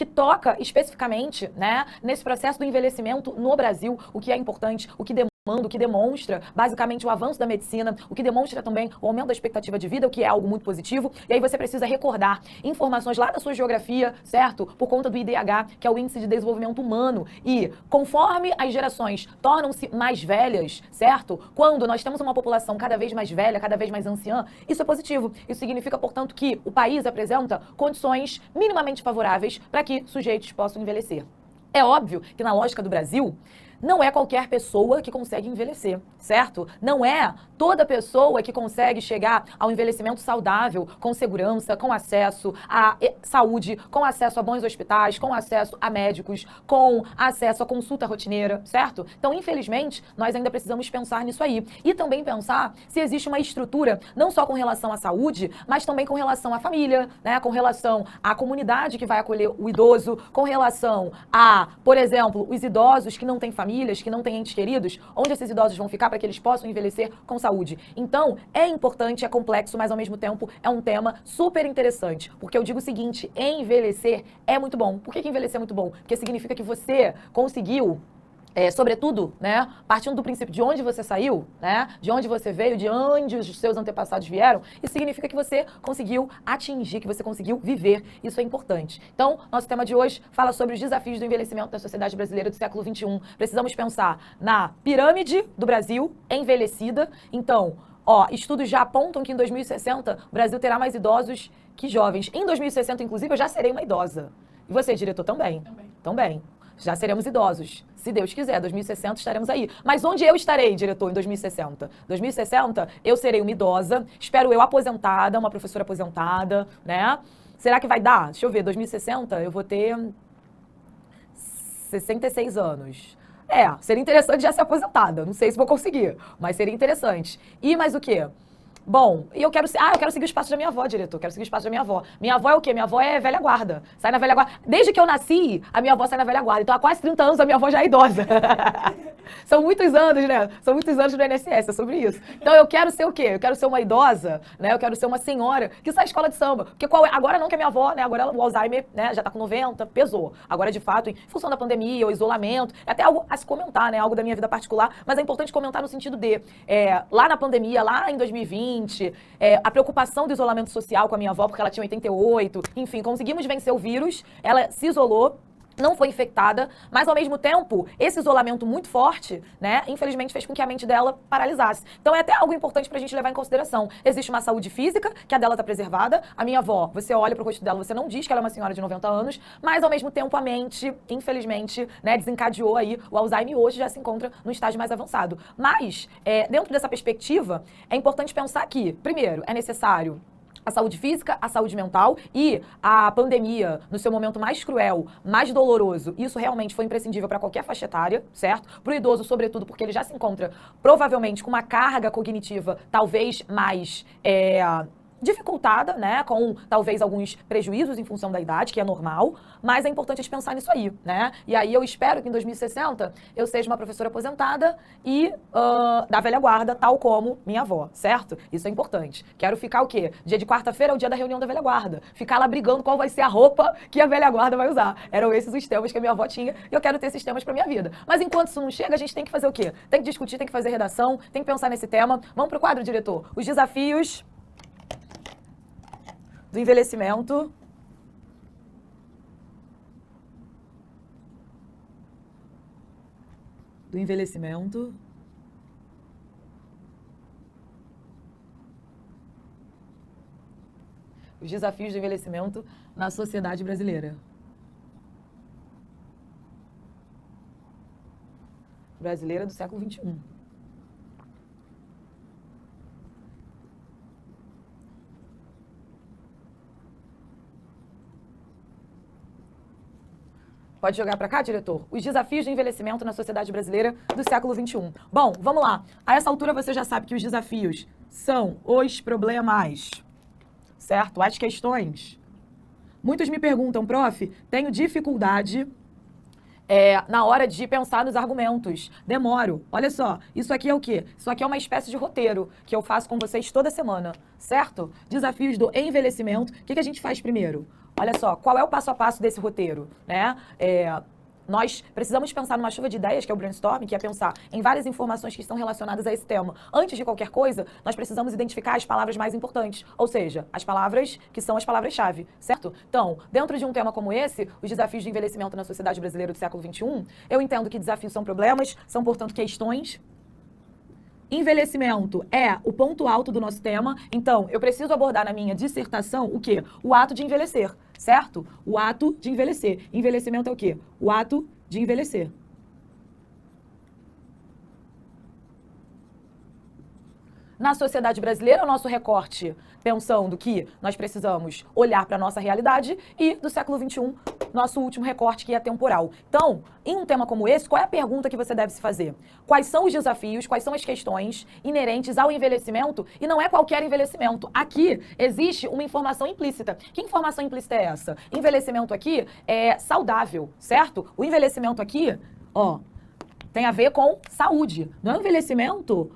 que toca especificamente, né, nesse processo do envelhecimento no Brasil, o que é importante, o que o que demonstra basicamente o avanço da medicina, o que demonstra também o aumento da expectativa de vida, o que é algo muito positivo. E aí você precisa recordar informações lá da sua geografia, certo? Por conta do IDH, que é o Índice de Desenvolvimento Humano. E conforme as gerações tornam-se mais velhas, certo? Quando nós temos uma população cada vez mais velha, cada vez mais anciã, isso é positivo. Isso significa, portanto, que o país apresenta condições minimamente favoráveis para que sujeitos possam envelhecer. É óbvio que na lógica do Brasil, não é qualquer pessoa que consegue envelhecer, certo? Não é toda pessoa que consegue chegar ao envelhecimento saudável, com segurança, com acesso à saúde, com acesso a bons hospitais, com acesso a médicos, com acesso à consulta rotineira, certo? Então, infelizmente, nós ainda precisamos pensar nisso aí. E também pensar se existe uma estrutura, não só com relação à saúde, mas também com relação à família, né? Com relação à comunidade que vai acolher o idoso, com relação a, por exemplo, os idosos que não têm família, que não têm entes queridos, onde esses idosos vão ficar para que eles possam envelhecer com saúde. Então, é importante, é complexo, mas ao mesmo tempo é um tema super interessante. Porque eu digo o seguinte, envelhecer é muito bom. Por que envelhecer é muito bom? Porque significa que você conseguiu sobretudo, né, partindo do princípio de onde você saiu, né, de onde você veio, de onde os seus antepassados vieram, isso significa que você conseguiu atingir, que você conseguiu viver. Isso é importante. Então, nosso tema de hoje fala sobre os desafios do envelhecimento da sociedade brasileira do século XXI. Precisamos pensar na pirâmide do Brasil envelhecida. Então, estudos já apontam que em 2060 o Brasil terá mais idosos que jovens. Em 2060, inclusive, eu já serei uma idosa. E você, diretor, também? Também. Já seremos idosos. Se Deus quiser, 2060 estaremos aí. Mas onde eu estarei, diretor, em 2060? 2060, eu serei uma idosa, espero eu aposentada, uma professora aposentada, né? Será que vai dar? Deixa eu ver, 2060 eu vou ter 66 anos. Seria interessante já ser aposentada. Não sei se vou conseguir, mas seria interessante. E mais o quê? Bom, e eu quero seguir os passos da minha avó, diretor. Quero seguir os passos da minha avó. Minha avó é o quê? Minha avó é velha guarda. Sai na velha guarda. Desde que eu nasci, a minha avó sai na velha guarda. Então, há quase 30 anos, a minha avó já é idosa. São muitos anos, né? São muitos anos no INSS, é sobre isso. Então, eu quero ser o quê? Eu quero ser uma idosa, né? Eu quero ser uma senhora que sai à escola de samba. Porque agora não que a minha avó, né? Agora o Alzheimer, né? Já tá com 90, pesou. Agora, de fato, em função da pandemia, o isolamento, é até algo a se comentar, né? Algo da minha vida particular. Mas é importante comentar no sentido de, lá na pandemia, lá em 2020, a preocupação do isolamento social com a minha avó, porque ela tinha 88, enfim, conseguimos vencer o vírus, ela se isolou, não foi infectada, mas ao mesmo tempo, esse isolamento muito forte, né, infelizmente fez com que a mente dela paralisasse. Então é até algo importante pra gente levar em consideração. Existe uma saúde física, que a dela tá preservada. A minha avó, você olha pro rosto dela, você não diz que ela é uma senhora de 90 anos, mas ao mesmo tempo a mente, infelizmente, né, desencadeou aí o Alzheimer e hoje já se encontra no estágio mais avançado. Mas, dentro dessa perspectiva, é importante pensar que, primeiro, é necessário a saúde física, a saúde mental e a pandemia, no seu momento mais cruel, mais doloroso, isso realmente foi imprescindível para qualquer faixa etária, certo? Para o idoso, sobretudo, porque ele já se encontra provavelmente com uma carga cognitiva talvez mais dificultada, né, com talvez alguns prejuízos em função da idade, que é normal, mas é importante a gente pensar nisso aí, né? E aí eu espero que em 2060 eu seja uma professora aposentada e da velha guarda, tal como minha avó, certo? Isso é importante. Quero ficar o quê? Dia de quarta-feira é o dia da reunião da velha guarda. Ficar lá brigando qual vai ser a roupa que a velha guarda vai usar. Eram esses os temas que a minha avó tinha e eu quero ter esses temas pra minha vida. Mas enquanto isso não chega, a gente tem que fazer o quê? Tem que discutir, tem que fazer redação, tem que pensar nesse tema. Vamos pro quadro, diretor. Os desafios do envelhecimento os desafios do envelhecimento na sociedade brasileira. Brasileira do século XXI. Pode jogar para cá, diretor? Os desafios de envelhecimento na sociedade brasileira do século XXI. Bom, vamos lá. A essa altura você já sabe que os desafios são os problemas, certo? As questões. Muitos me perguntam, prof, tenho dificuldade na hora de pensar nos argumentos. Demoro. Olha só, isso aqui é o quê? Isso aqui é uma espécie de roteiro que eu faço com vocês toda semana, certo? Desafios do envelhecimento. O que a gente faz primeiro? olha só, qual é o passo a passo desse roteiro, né? Nós precisamos pensar numa chuva de ideias, que é o brainstorming, que é pensar em várias informações que estão relacionadas a esse tema. Antes de qualquer coisa, nós precisamos identificar as palavras mais importantes, ou seja, as palavras que são as palavras-chave, certo? Então, dentro de um tema como esse, os desafios de envelhecimento na sociedade brasileira do século XXI, eu entendo que desafios são problemas, são, portanto, questões. Envelhecimento é o ponto alto do nosso tema, então eu preciso abordar na minha dissertação o quê? O ato de envelhecer, certo? O ato de envelhecer. Envelhecimento é o quê? O ato de envelhecer. Na sociedade brasileira, o nosso recorte, pensando que nós precisamos olhar para a nossa realidade, e do século XXI, nosso último recorte, que é temporal. Então, em um tema como esse, qual é a pergunta que você deve se fazer? Quais são os desafios, quais são as questões inerentes ao envelhecimento? E não é qualquer envelhecimento. Aqui existe uma informação implícita. Que informação implícita é essa? Envelhecimento aqui é saudável, certo? O envelhecimento aqui, ó, tem a ver com saúde. Não é um envelhecimento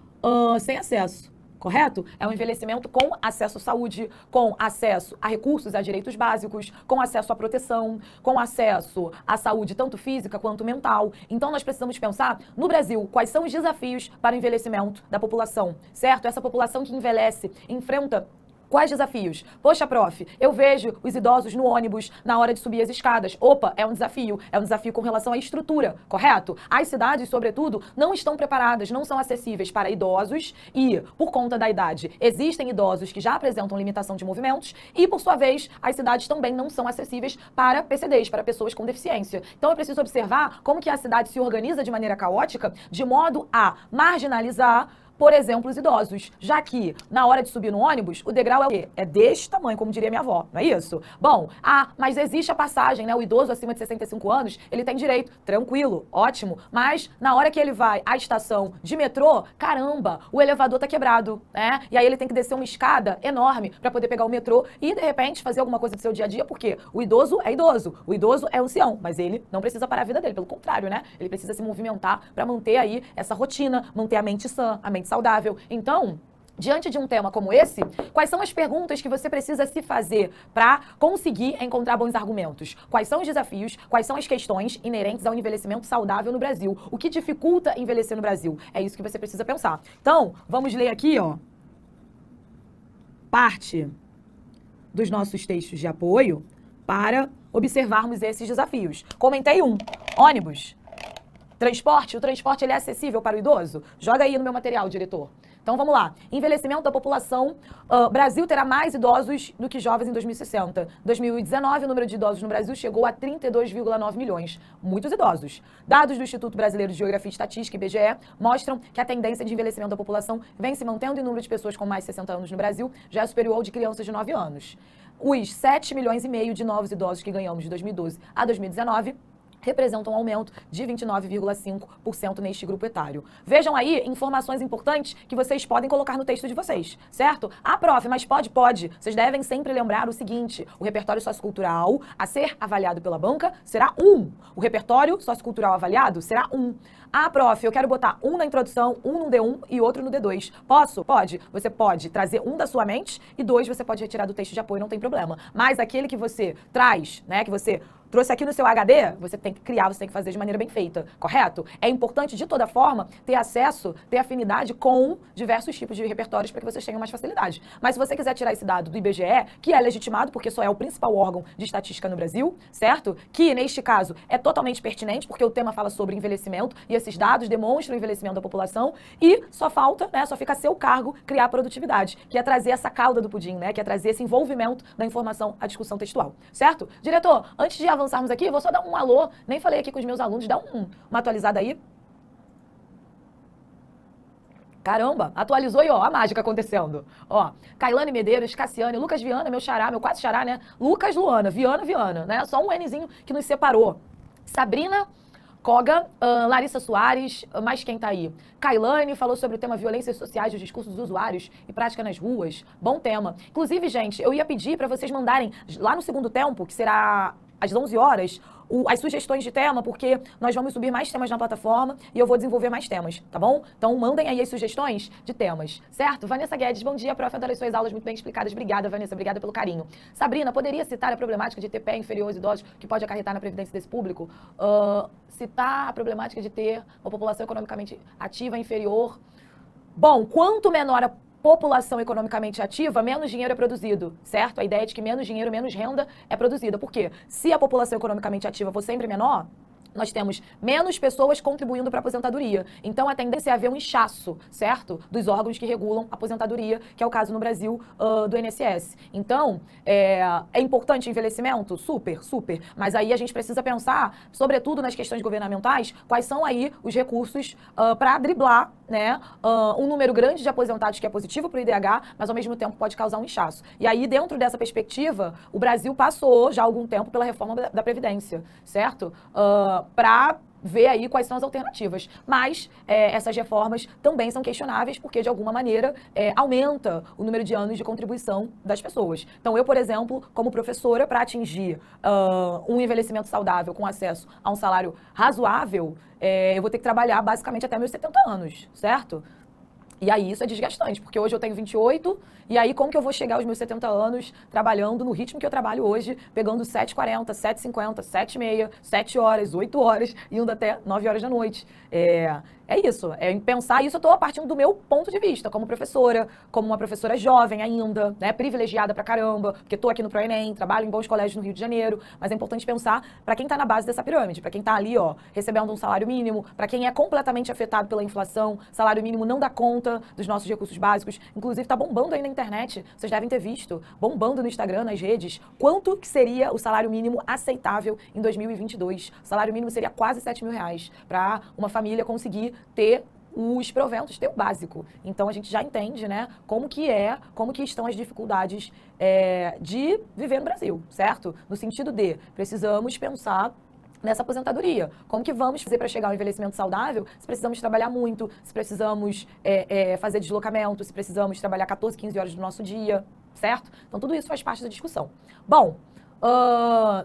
sem acesso. Correto? É um envelhecimento com acesso à saúde, com acesso a recursos, a direitos básicos, com acesso à proteção, com acesso à saúde tanto física quanto mental. Então, nós precisamos pensar, no Brasil, quais são os desafios para o envelhecimento da população, certo? Essa população que envelhece enfrenta quais desafios? Poxa, prof, eu vejo os idosos no ônibus na hora de subir as escadas. Opa, é um desafio com relação à estrutura, correto? As cidades, sobretudo, não estão preparadas, não são acessíveis para idosos e, por conta da idade, existem idosos que já apresentam limitação de movimentos e, por sua vez, as cidades também não são acessíveis para PCDs, para pessoas com deficiência. Então, eu preciso observar como que a cidade se organiza de maneira caótica, de modo a marginalizar, por exemplo, os idosos, já que na hora de subir no ônibus, o degrau é o quê? É deste tamanho, como diria minha avó, não é isso? Bom, mas existe a passagem, né? O idoso acima de 65 anos, ele tem direito, tranquilo, ótimo, mas na hora que ele vai à estação de metrô, caramba, o elevador tá quebrado, né? E aí ele tem que descer uma escada enorme para poder pegar o metrô e, de repente, fazer alguma coisa do seu dia a dia, porque o idoso, o idoso é ancião, mas ele não precisa parar a vida dele, pelo contrário, né? Ele precisa se movimentar para manter aí essa rotina, manter a mente sã, a mente saudável. Então, diante de um tema como esse, quais são as perguntas que você precisa se fazer para conseguir encontrar bons argumentos? Quais são os desafios, quais são as questões inerentes ao envelhecimento saudável no Brasil? O que dificulta envelhecer no Brasil? É isso que você precisa pensar. Então, vamos ler aqui, ó, parte dos nossos textos de apoio para observarmos esses desafios. Comentei um, ônibus. Transporte, o transporte ele é acessível para o idoso? Joga aí no meu material, diretor. Então vamos lá. Envelhecimento da população. Brasil terá mais idosos do que jovens em 2060. Em 2019, o número de idosos no Brasil chegou a 32,9 milhões. Muitos idosos. Dados do Instituto Brasileiro de Geografia e Estatística, IBGE, mostram que a tendência de envelhecimento da população vem se mantendo e o número de pessoas com mais de 60 anos no Brasil já é superior ao de crianças de 9 anos. Os 7 milhões e meio de novos idosos que ganhamos de 2012 a 2019 representam um aumento de 29,5% neste grupo etário. Vejam aí informações importantes que vocês podem colocar no texto de vocês, certo? Prof, mas pode. Vocês devem sempre lembrar o seguinte, o repertório sociocultural a ser avaliado pela banca será 1. O repertório sociocultural avaliado será 1. Prof, eu quero botar um na introdução, um no D1 e outro no D2. Posso? Pode. Você pode trazer um da sua mente e 2 você pode retirar do texto de apoio, não tem problema. Mas aquele que você traz, né, que você trouxe aqui no seu HD, você tem que criar, você tem que fazer de maneira bem feita, correto? É importante, de toda forma, ter acesso, ter afinidade com diversos tipos de repertórios para que vocês tenham mais facilidade. Mas se você quiser tirar esse dado do IBGE, que é legitimado, porque só é o principal órgão de estatística no Brasil, certo? Que, neste caso, é totalmente pertinente, porque o tema fala sobre envelhecimento e esses dados demonstram o envelhecimento da população e só falta, né, só fica a seu cargo criar produtividade, que é trazer essa cauda do pudim, né, que é trazer esse envolvimento da informação à discussão textual, certo? Diretor, antes de avançarmos aqui, eu vou só dar um alô, nem falei aqui com os meus alunos, dá uma atualizada aí. Caramba, atualizou e ó, a mágica acontecendo. Ó, Kailane Medeiros, Cassiane, Lucas Viana, meu xará, meu quase xará, né? Lucas Luana, Viana, né? Só um Nzinho que nos separou. Sabrina Koga, Larissa Soares, mais quem tá aí? Kailane falou sobre o tema violências sociais dos discursos dos usuários e prática nas ruas. Bom tema. Inclusive, gente, eu ia pedir para vocês mandarem lá no segundo tempo, que será às 11 horas, as sugestões de tema, porque nós vamos subir mais temas na plataforma e eu vou desenvolver mais temas, tá bom? Então mandem aí as sugestões de temas, certo? Vanessa Guedes, bom dia, prof. Adoro as suas aulas muito bem explicadas. Obrigada, Vanessa, obrigada pelo carinho. Sabrina, poderia citar a problemática de ter pé inferior aos idosos que pode acarretar na previdência desse público? Citar a problemática de ter uma população economicamente ativa inferior. Bom, quanto menor a população economicamente ativa, menos dinheiro é produzido, certo? A ideia é de que menos dinheiro, menos renda é produzida. Por quê? Se a população economicamente ativa for sempre menor, nós temos menos pessoas contribuindo para a aposentadoria. Então, a tendência é haver um inchaço, certo? Dos órgãos que regulam a aposentadoria, que é o caso no Brasil do INSS. Então, é importante envelhecimento? Super, super. Mas aí a gente precisa pensar, sobretudo nas questões governamentais, quais são aí os recursos para driblar, né, um número grande de aposentados que é positivo para o IDH, mas ao mesmo tempo pode causar um inchaço. E aí, dentro dessa perspectiva, o Brasil passou já há algum tempo pela reforma da Previdência, certo? Para ver aí quais são as alternativas. Mas essas reformas também são questionáveis porque, de alguma maneira, aumenta o número de anos de contribuição das pessoas. Então, eu, por exemplo, como professora, para atingir um envelhecimento saudável com acesso a um salário razoável, eu vou ter que trabalhar basicamente até meus 70 anos, certo? E aí isso é desgastante, porque hoje eu tenho 28, e aí como que eu vou chegar aos meus 70 anos trabalhando no ritmo que eu trabalho hoje, pegando 7h40, 7h50, 7h30, 7 horas, 8 horas, indo até 9 horas da noite. É isso, em pensar isso eu estou partindo do meu ponto de vista, como professora, como uma professora jovem ainda, né, privilegiada pra caramba, porque estou aqui no ProEnem, trabalho em bons colégios no Rio de Janeiro, mas é importante pensar para quem está na base dessa pirâmide, para quem está ali, ó, recebendo um salário mínimo, para quem é completamente afetado pela inflação, salário mínimo não dá conta dos nossos recursos básicos, inclusive está bombando aí na internet, vocês devem ter visto, bombando no Instagram, nas redes, quanto que seria o salário mínimo aceitável em 2022. O salário mínimo seria quase R$7.000 para uma família conseguir ter os proventos, ter o básico. Então a gente já entende, né, como que estão as dificuldades de viver no Brasil, certo? No sentido de precisamos pensar nessa aposentadoria. Como que vamos fazer para chegar ao envelhecimento saudável? Se precisamos trabalhar muito, se precisamos fazer deslocamento, se precisamos trabalhar 14, 15 horas do nosso dia, certo? Então tudo isso faz parte da discussão. Bom,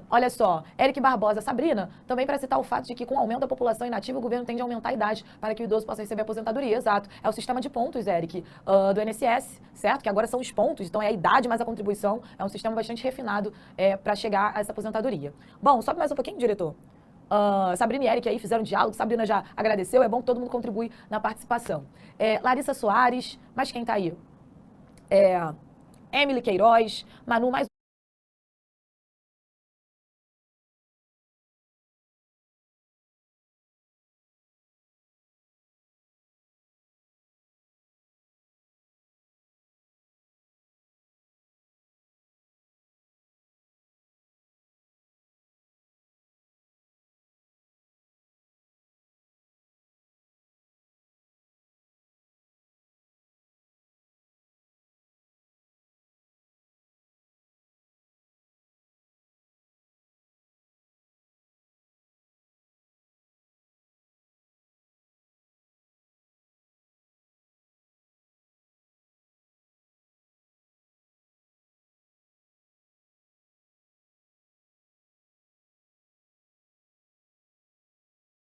olha só, Eric Barbosa, Sabrina, também para citar o fato de que com o aumento da população inativa, o governo tende a aumentar a idade para que o idoso possa receber aposentadoria. Exato. É o sistema de pontos, Eric, do INSS, certo? Que agora são os pontos, então é a idade mais a contribuição. É um sistema bastante refinado para chegar a essa aposentadoria. Bom, sobe mais um pouquinho, diretor. Sabrina e Eric aí fizeram diálogo, Sabrina já agradeceu, é bom que todo mundo contribui na participação. Larissa Soares, mas quem tá aí? Emily Queiroz, Manu, mais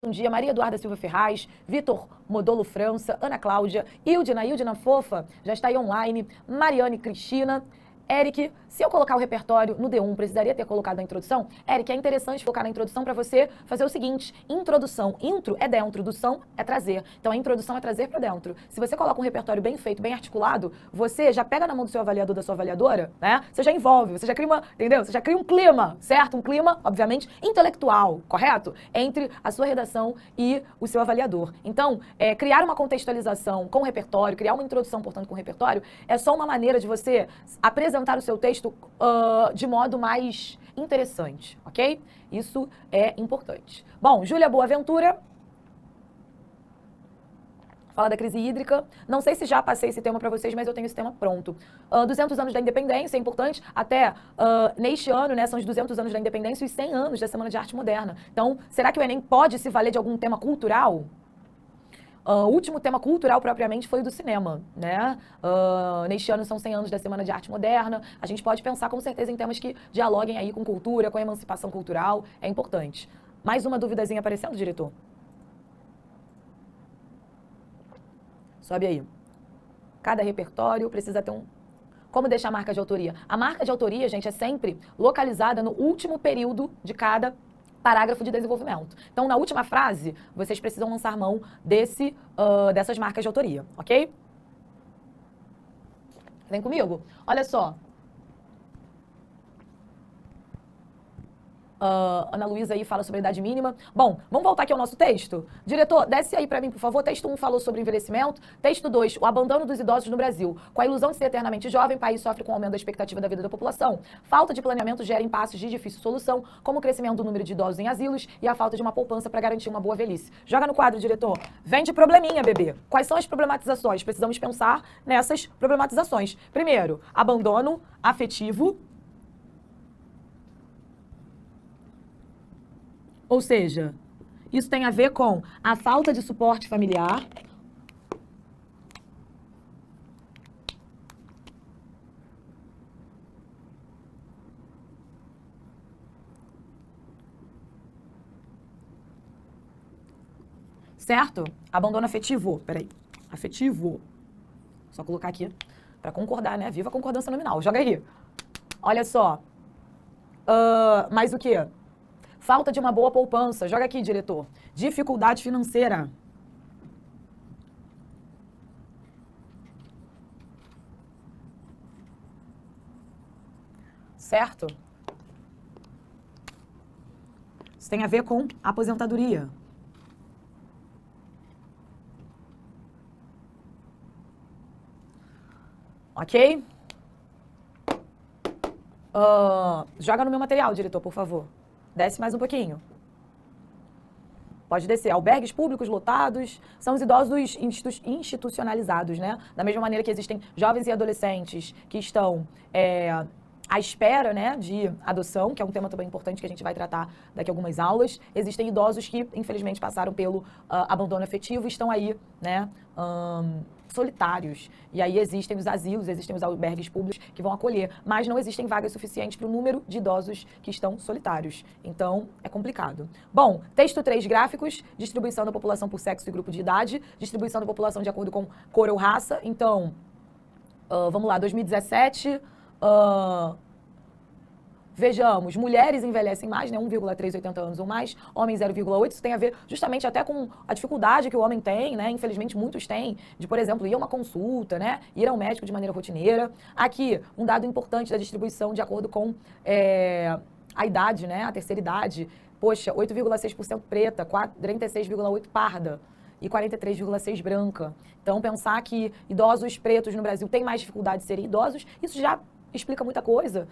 um dia, Maria Eduarda Silva Ferraz, Vitor Modolo França, Ana Cláudia, Ildina Fofa, já está aí online, Mariane Cristina, Eric, se eu colocar o repertório no D1, precisaria ter colocado a introdução? Eric, é interessante colocar na introdução para você fazer o seguinte, introdução, intro é dentro, introdução é trazer. Então a introdução é trazer para dentro. Se você coloca um repertório bem feito, bem articulado, você já pega na mão do seu avaliador, da sua avaliadora, né? Você já envolve, você já cria entendeu? Você já cria um clima, certo? Um clima, obviamente, intelectual, correto? Entre a sua redação e o seu avaliador. Então, criar uma contextualização com o repertório, criar uma introdução, portanto, com o repertório, é só uma maneira de você apresentar o seu texto de modo mais interessante, ok? Isso é importante. Bom, Júlia Boaventura fala da crise hídrica. Não sei se já passei esse tema para vocês, mas eu tenho esse tema pronto. 200 anos da independência, é importante. Até neste ano, né, são os 200 anos da independência e os 100 anos da Semana de Arte Moderna. Então, será que o Enem pode se valer de algum tema cultural? O último tema cultural, propriamente, foi o do cinema, né? Neste ano são 100 anos da Semana de Arte Moderna. A gente pode pensar, com certeza, em temas que dialoguem aí com cultura, com emancipação cultural. É importante. Mais uma duvidazinha aparecendo, diretor? Sobe aí. Cada repertório precisa ter um... Como deixar a marca de autoria? A marca de autoria, gente, é sempre localizada no último período de cada parágrafo de desenvolvimento. Então, na última frase, vocês precisam lançar mão dessas marcas de autoria, ok? Vem comigo? Olha só. Ana Luísa aí fala sobre a idade mínima. Bom, vamos voltar aqui ao nosso texto? Diretor, desce aí para mim, por favor. Texto 1 falou sobre envelhecimento. Texto 2, o abandono dos idosos no Brasil. Com a ilusão de ser eternamente jovem, o país sofre com o aumento da expectativa da vida da população. Falta de planeamento gera impasses de difícil solução, como o crescimento do número de idosos em asilos e a falta de uma poupança para garantir uma boa velhice. Joga no quadro, diretor. Vem de probleminha, bebê. Quais são as problematizações? Precisamos pensar nessas problematizações. Primeiro, abandono afetivo. Ou seja, isso tem a ver com a falta de suporte familiar, certo? Abandono afetivo, peraí, afetivo. Só colocar aqui para concordar, né? Viva a concordância nominal. Joga aí. Olha só. Mais o quê? Falta de uma boa poupança. Joga aqui, diretor. Dificuldade financeira. Certo? Isso tem a ver com aposentadoria. Ok? Joga no meu material, diretor, por favor. Desce mais um pouquinho. Pode descer. Albergues públicos lotados são os idosos institucionalizados, né? Da mesma maneira que existem jovens e adolescentes que estão à espera, né, de adoção, que é um tema também importante que a gente vai tratar daqui a algumas aulas. Existem idosos que, infelizmente, passaram pelo abandono afetivo e estão aí, né, solitários. E aí existem os asilos, existem os albergues públicos que vão acolher, mas não existem vagas suficientes para o número de idosos que estão solitários. Então, é complicado. Bom, texto 3, gráficos, distribuição da população por sexo e grupo de idade, distribuição da população de acordo com cor ou raça. Então, vamos lá, 2017... Vejamos, mulheres envelhecem mais, né, 1,3, 80 anos ou mais, homens 0,8, isso tem a ver justamente até com a dificuldade que o homem tem, né, infelizmente muitos têm, de, por exemplo, ir a uma consulta, né, ir ao médico de maneira rotineira. Aqui, um dado importante da distribuição de acordo com a idade, né, a terceira idade, poxa, 8,6% preta, 36,8% parda e 43,6% branca. Então, pensar que idosos pretos no Brasil têm mais dificuldade de serem idosos, isso já explica muita coisa.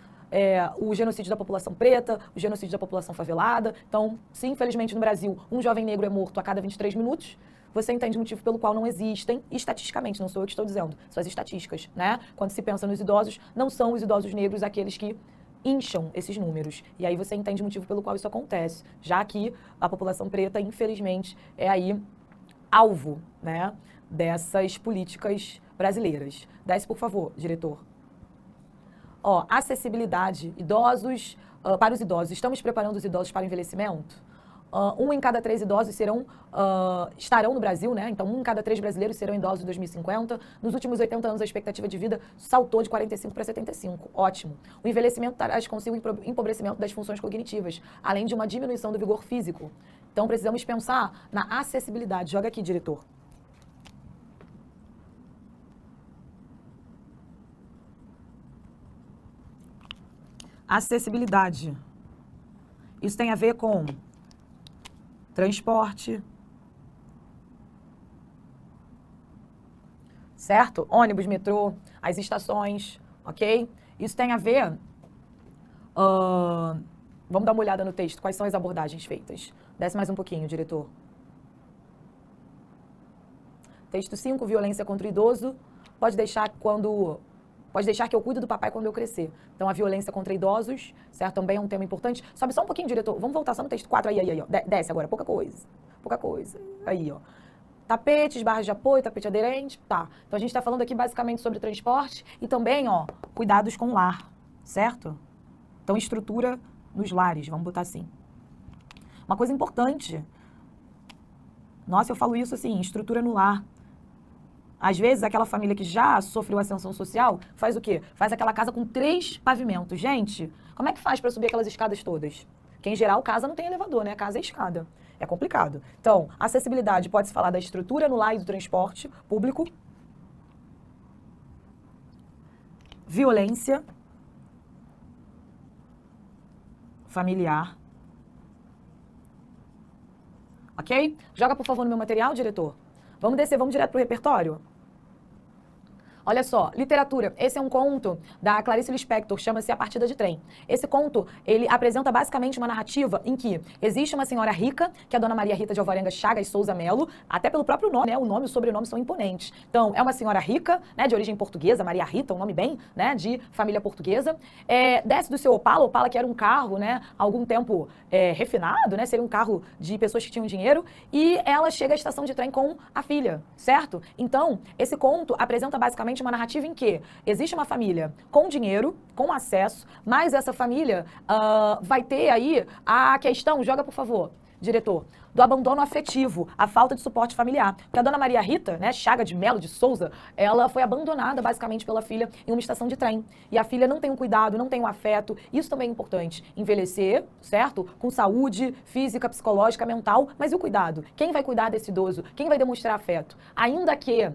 O genocídio da população preta, o genocídio da população favelada. Então, se infelizmente no Brasil um jovem negro é morto a cada 23 minutos, você entende o motivo pelo qual não existem, estatisticamente, não sou eu que estou dizendo, são as estatísticas, né? Quando se pensa nos idosos, não são os idosos negros aqueles que incham esses números. E aí você entende o motivo pelo qual isso acontece, já que a população preta, infelizmente, é aí alvo, né, dessas políticas brasileiras. Desce, por favor, diretor. Acessibilidade, idosos, para os idosos. Estamos preparando os idosos para o envelhecimento? 1 em cada 3 idosos estarão no Brasil, né? Então, 1 em cada 3 brasileiros serão idosos em 2050. Nos últimos 80 anos, a expectativa de vida saltou de 45 para 75. Ótimo. O envelhecimento traz consigo o empobrecimento das funções cognitivas, além de uma diminuição do vigor físico. Então, precisamos pensar na acessibilidade. Joga aqui, diretor. Acessibilidade. Isso tem a ver com transporte, certo? Ônibus, metrô, as estações, ok? Isso tem a ver... vamos dar uma olhada no texto. Quais são as abordagens feitas? Desce mais um pouquinho, diretor. Texto 5, violência contra o idoso. Pode deixar que eu cuido do papai quando eu crescer. Então, a violência contra idosos, certo? Também é um tema importante. Sobe só um pouquinho, diretor. Vamos voltar só no texto 4 aí, ó. Desce agora, pouca coisa. Pouca coisa. Aí, ó. Tapetes, barras de apoio, tapete aderente, tá. Então a gente está falando aqui basicamente sobre transporte e também, ó, cuidados com o lar, certo? Então estrutura nos lares, vamos botar assim. Uma coisa importante, nossa, eu falo isso assim, estrutura no lar. Às vezes, aquela família que já sofreu ascensão social faz o quê? Faz aquela casa com 3 pavimentos. Gente, como é que faz para subir aquelas escadas todas? Que, em geral, casa não tem elevador, né? Casa é escada. É complicado. Então, acessibilidade pode-se falar da estrutura no lar e do transporte público. Violência familiar. Ok? Joga, por favor, no meu material, diretor. Vamos descer, vamos direto para o repertório? Olha só, literatura. Esse é um conto da Clarice Lispector, chama-se A Partida de Trem. Esse conto, ele apresenta basicamente uma narrativa em que existe uma senhora rica, que é a Dona Maria Rita de Alvarenga Chagas Souza Melo, até pelo próprio nome, né? O nome e o sobrenome são imponentes. Então, é uma senhora rica, né, de origem portuguesa, Maria Rita, um nome bem, né, de família portuguesa. Desce do seu Opala que era um carro, né, há algum tempo refinado, né, seria um carro de pessoas que tinham dinheiro, e ela chega à estação de trem com a filha, certo? Então, esse conto apresenta basicamente uma narrativa em que existe uma família com dinheiro, com acesso, mas essa família vai ter aí a questão, joga por favor, diretor, do abandono afetivo, a falta de suporte familiar. Porque a Dona Maria Rita, né, Chaga de Melo de Souza, ela foi abandonada basicamente pela filha em uma estação de trem. E a filha não tem um cuidado, não tem um afeto. Isso também é importante. Envelhecer, certo? Com saúde física, psicológica, mental, mas e o cuidado? Quem vai cuidar desse idoso? Quem vai demonstrar afeto? Ainda que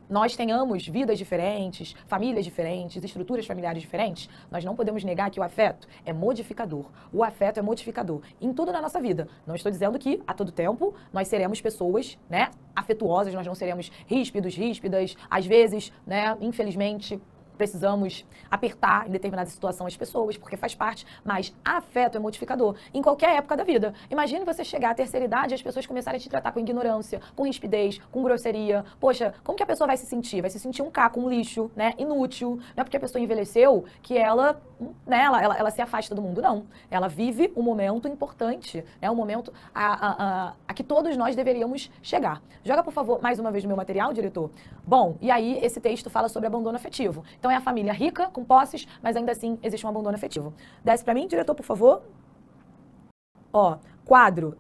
nós tenhamos vidas diferentes, famílias diferentes, estruturas familiares diferentes, nós não podemos negar que o afeto é modificador. O afeto é modificador em tudo na nossa vida. Não estou dizendo que, a todo tempo, nós seremos pessoas, né, afetuosas, nós não seremos ríspidos, ríspidas, às vezes, né, infelizmente, precisamos apertar em determinada situação as pessoas, porque faz parte, mas afeto é modificador em qualquer época da vida. Imagine você chegar à terceira idade e as pessoas começarem a te tratar com ignorância, com rispidez, com grosseria. Poxa, como que a pessoa vai se sentir? Vai se sentir um caco, um lixo, né? Inútil. Não é porque a pessoa envelheceu que ela, né, ela se afasta do mundo, não. Ela vive um momento importante, né? Um momento a que todos nós deveríamos chegar. Joga, por favor, mais uma vez no meu material, diretor. Bom, e aí esse texto fala sobre abandono afetivo. Então é a família rica, com posses, mas ainda assim existe um abandono afetivo. Desce pra mim, diretor, por favor. Ó, quadro.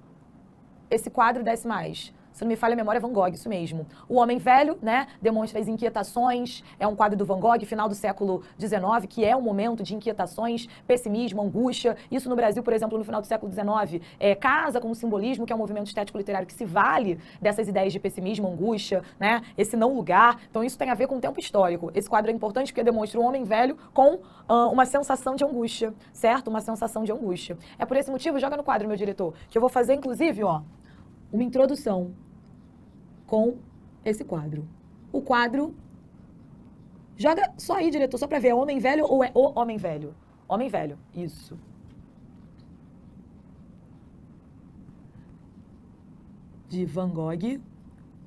Esse quadro desce mais. Se não me falha a memória, é Van Gogh, isso mesmo. O Homem Velho, né, demonstra as inquietações, é um quadro do Van Gogh, final do século XIX, que é um momento de inquietações, pessimismo, angústia. Isso no Brasil, por exemplo, no final do século XIX, casa com o simbolismo, que é um movimento estético literário que se vale dessas ideias de pessimismo, angústia, né, esse não lugar. Então isso tem a ver com o tempo histórico. Esse quadro é importante porque demonstra um homem velho com uma sensação de angústia, certo? Uma sensação de angústia. É por esse motivo, joga no quadro, meu diretor, que eu vou fazer, inclusive, ó, uma introdução com esse quadro. O quadro... Joga só aí, diretor, só pra ver. É Homem Velho ou é O Homem Velho? Homem Velho, isso. De Van Gogh.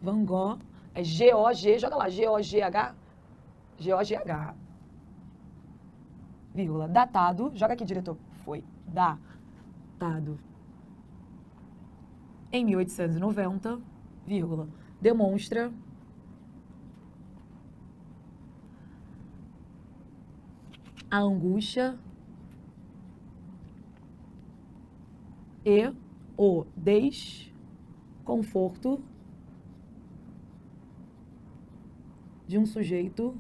Van Gogh. É G-O-G, joga lá, G-O-G-H. G-O-G-H. Vírgula. Datado. Joga aqui, diretor. Foi. Datado. Em 1890, vírgula, demonstra a angústia e o desconforto de um sujeito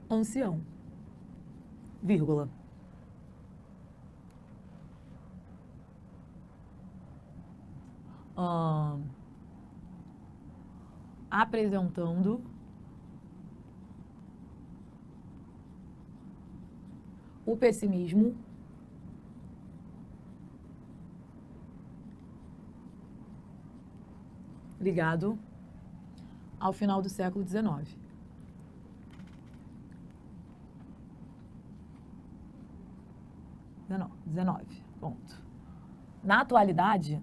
ancião, vírgula. Apresentando o pessimismo ligado ao final do século XIX. Ponto. Na atualidade,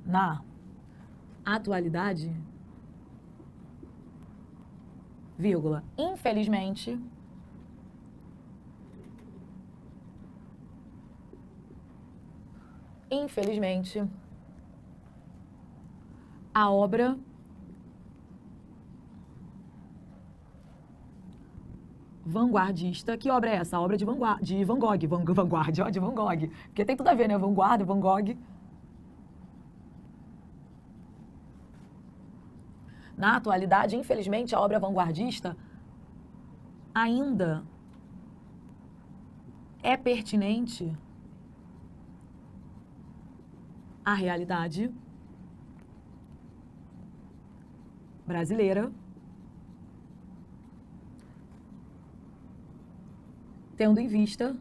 vírgula, infelizmente, infelizmente, a obra vanguardista. Que obra é essa? A obra de Van Gogh. Vanguarda, ó, de Van Gogh. Porque tem tudo a ver, né? Vanguarda, Van Gogh. Na atualidade, infelizmente, a obra vanguardista ainda é pertinente à realidade brasileira, tendo em vista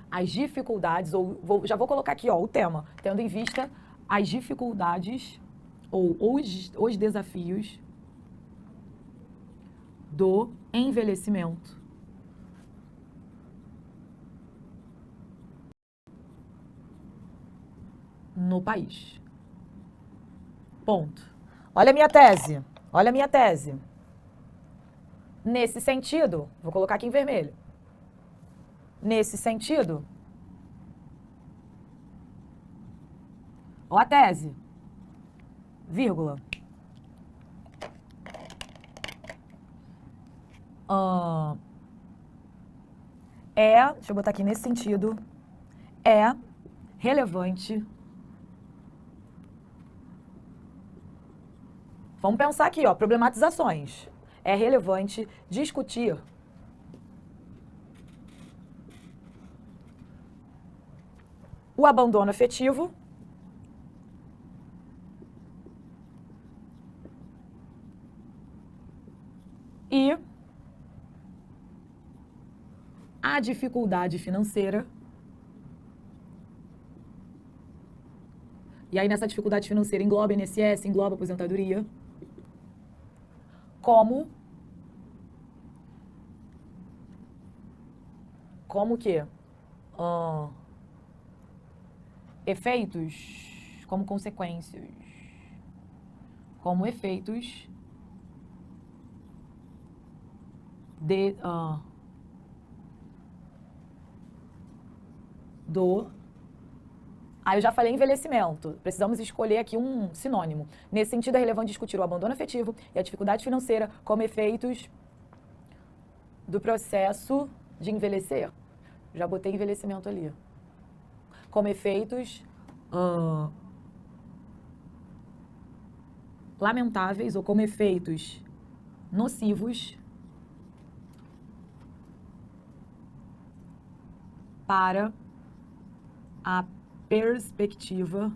as dificuldades, já vou colocar aqui, ó, o tema, tendo em vista as dificuldades ou os desafios do envelhecimento no país. Ponto. Olha a minha tese. Olha a minha tese. Nesse sentido, vou colocar aqui em vermelho. Nesse sentido, ó a tese, vírgula. Deixa eu botar aqui nesse sentido, é relevante. Vamos pensar aqui, ó, problematizações. É relevante discutir o abandono afetivo e a dificuldade financeira. E aí, nessa dificuldade financeira, engloba INSS, engloba aposentadoria. Como que? Efeitos, como consequências, como efeitos eu já falei envelhecimento. Precisamos escolher aqui um sinônimo. Nesse sentido, é relevante discutir o abandono afetivo e a dificuldade financeira como efeitos do processo de envelhecer. Já botei envelhecimento ali. Como efeitos lamentáveis ou como efeitos nocivos para a perspectiva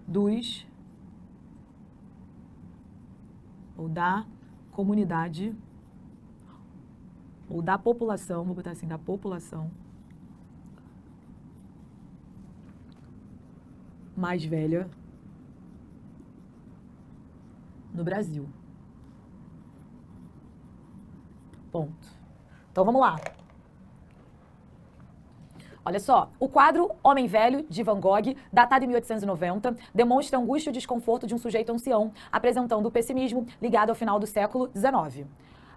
dos ou da comunidade ou da população, vou botar assim, da população mais velha no Brasil. Ponto. Então vamos lá. Olha só, o quadro Homem Velho, de Van Gogh, datado em 1890, demonstra a angústia e o desconforto de um sujeito ancião, apresentando o pessimismo ligado ao final do século XIX.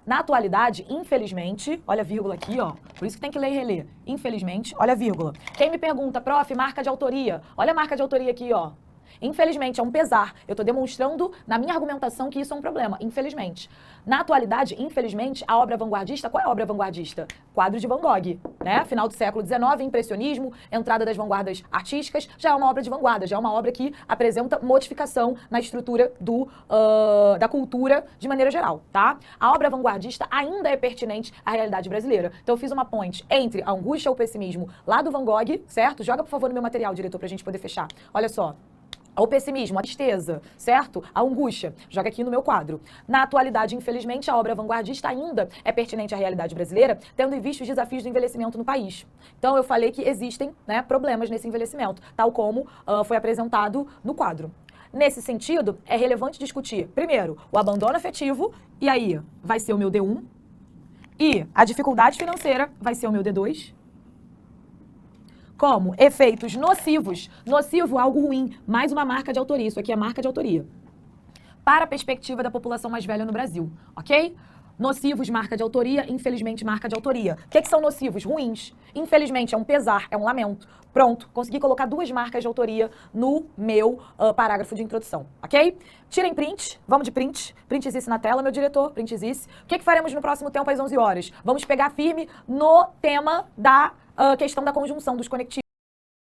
Na atualidade, infelizmente, olha a vírgula aqui, ó, por isso que tem que ler e reler. Infelizmente, olha a vírgula. Quem me pergunta, prof, marca de autoria, olha a marca de autoria aqui, ó. Infelizmente, é um pesar. Eu estou demonstrando na minha argumentação que isso é um problema, infelizmente. Na atualidade, infelizmente, a obra vanguardista, qual é a obra vanguardista? Quadro de Van Gogh, né? Final do século XIX, impressionismo, entrada das vanguardas artísticas, já é uma obra de vanguarda, já é uma obra que apresenta modificação na estrutura da cultura de maneira geral, tá? A obra vanguardista ainda é pertinente à realidade brasileira. Então eu fiz uma ponte entre a angústia ou o pessimismo lá do Van Gogh, certo? Joga, por favor, no meu material, diretor, pra gente poder fechar. Olha só. O pessimismo, a tristeza, certo? A angústia. Joga aqui no meu quadro. Na atualidade, infelizmente, a obra vanguardista ainda é pertinente à realidade brasileira, tendo em vista os desafios do envelhecimento no país. Então, eu falei que existem, né, problemas nesse envelhecimento, tal como foi apresentado no quadro. Nesse sentido, é relevante discutir, primeiro, o abandono afetivo, e aí vai ser o meu D1, e a dificuldade financeira vai ser o meu D2, como efeitos nocivos. Nocivo, algo ruim. Mais uma marca de autoria. Isso aqui é marca de autoria. para a perspectiva da população mais velha no Brasil, ok? Nocivos, marca de autoria, infelizmente, marca de autoria. O que são nocivos? Ruins. Infelizmente, é um pesar, é um lamento. Pronto, consegui colocar 2 marcas de autoria no meu parágrafo de introdução, ok? Tirem print, vamos de print. Print existe na tela, meu diretor, print existe. O que faremos no próximo tempo às 11 horas? Vamos pegar firme no tema da questão da conjunção dos conectivos.